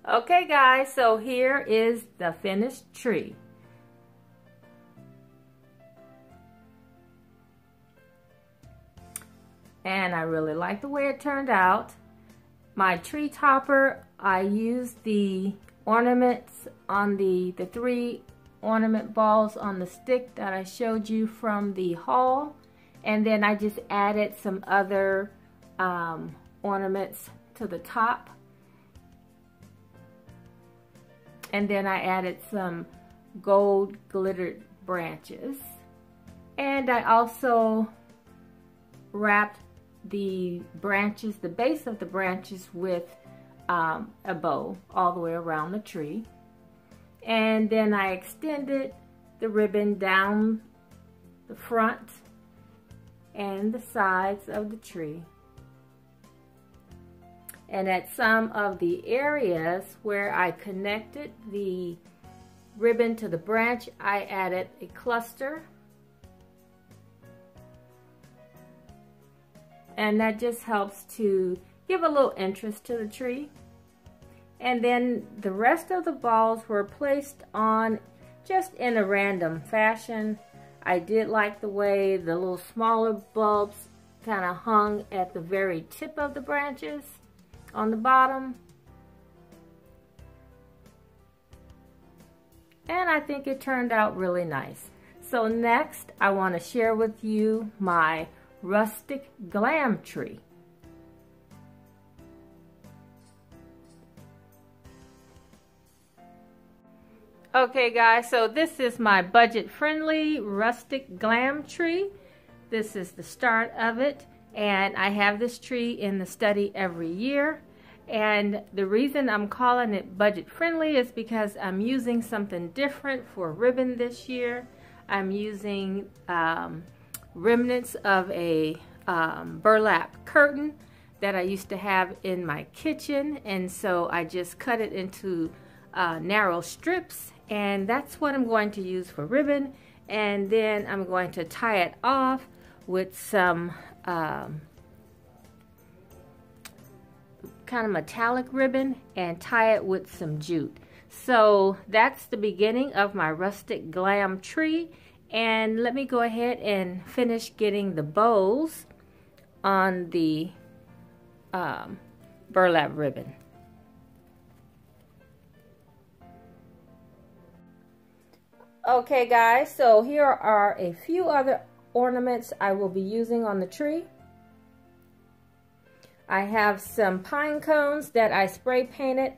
Okay guys, so here is the finished tree. And I really like the way it turned out. My tree topper, I used the ornaments on the 3 ornament balls on the stick that I showed you from the haul. And then I just added some other ornaments to the top. And then I added some gold glittered branches. And I also wrapped the branches, the base of the branches, with a bow all the way around the tree. And then I extended the ribbon down the front and the sides of the tree. And at some of the areas where I connected the ribbon to the branch, I added a cluster. And that just helps to give a little interest to the tree. And then the rest of the balls were placed on just in a random fashion. I did like the way the little smaller bulbs kind of hung at the very tip of the branches on the bottom. And I think it turned out really nice. So next, I want to share with you my Rustic Glam tree. Okay guys, so this is my budget-friendly Rustic Glam tree. This is the start of it, and I have this tree in the study every year. And the reason I'm calling it budget-friendly is because I'm using something different for ribbon this year. I'm using remnants of a burlap curtain that I used to have in my kitchen, and so I just cut it into narrow strips, and that's what I'm going to use for ribbon. And then I'm going to tie it off with some kind of metallic ribbon and tie it with some jute. So that's the beginning of my Rustic Glam tree. And let me go ahead and finish getting the bows on the burlap ribbon. Okay guys, so here are a few other ornaments I will be using on the tree. I have some pine cones that I spray painted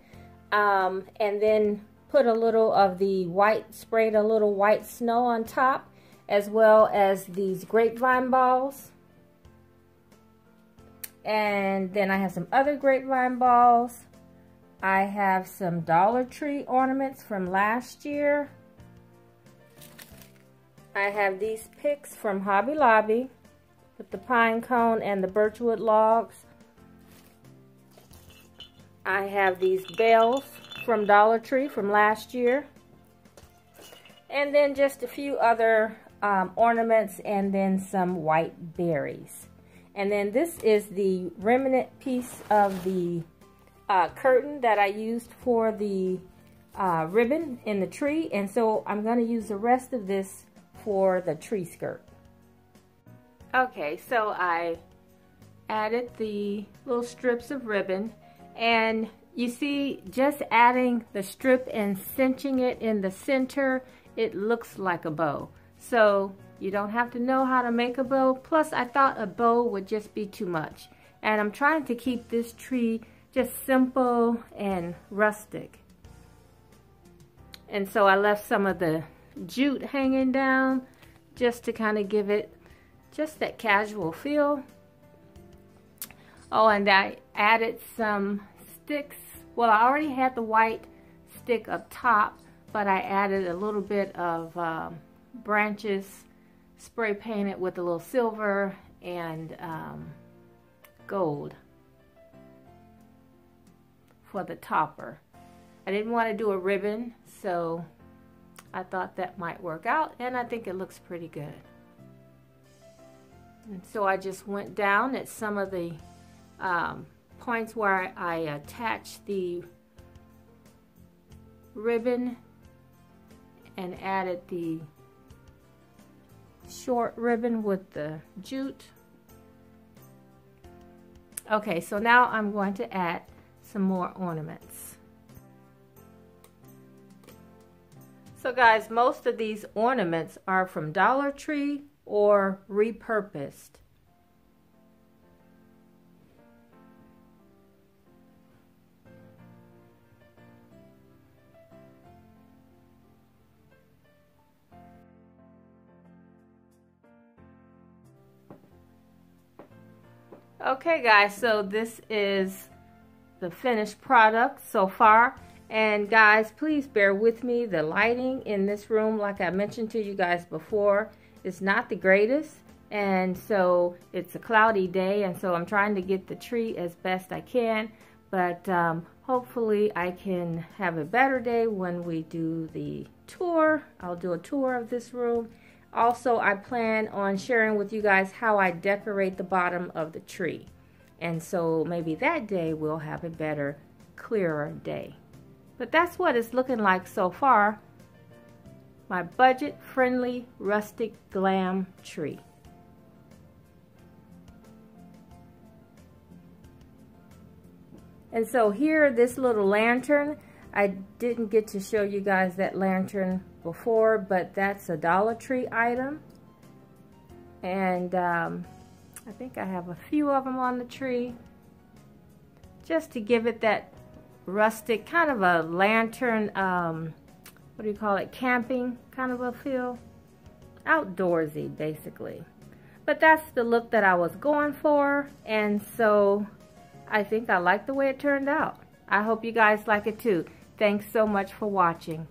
and then put a little of the white, sprayed a little white snow on top, as well as these grapevine balls. And then I have some other grapevine balls. I have some Dollar Tree ornaments from last year. I have these picks from Hobby Lobby with the pine cone and the birchwood logs. I have these bells from Dollar Tree from last year. And then just a few other ornaments, and then some white berries. And then this is the remnant piece of the curtain that I used for the ribbon in the tree. And so I'm going to use the rest of this for the tree skirt. Okay, so I added the little strips of ribbon, and you see, just adding the strip and cinching it in the center, it looks like a bow. So you don't have to know how to make a bow. Plus, I thought a bow would just be too much. And I'm trying to keep this tree just simple and rustic. And so I left some of the jute hanging down just to kind of give it just that casual feel. Oh, and I added some sticks. Well, I already had the white stick up top, but I added a little bit of branches spray painted with a little silver and gold for the topper. I didn't want to do a ribbon, so I thought that might work out, and I think it looks pretty good. And so I just went down at some of the points where I attached the ribbon and added the short ribbon with the jute. Okay, so now I'm going to add some more ornaments. So guys, most of these ornaments are from Dollar Tree or repurposed. Okay guys, so this is the finished product so far. And guys, please bear with me. The lighting in this room, like I mentioned to you guys before, is not the greatest. And so it's a cloudy day, and so I'm trying to get the tree as best I can. But hopefully I can have a better day when we do the tour. I'll do a tour of this room. Also, I plan on sharing with you guys how I decorate the bottom of the tree. And so maybe that day we'll have a better, clearer day. But that's what it's looking like so far. My budget-friendly rustic glam tree. And so here, this little lantern, I didn't get to show you guys that lantern before, but that's a Dollar Tree item. And I think I have a few of them on the tree, just to give it that rustic, kind of a lantern, what do you call it, camping kind of a feel. Outdoorsy, basically. But that's the look that I was going for, and so I think I like the way it turned out. I hope you guys like it too. Thanks so much for watching.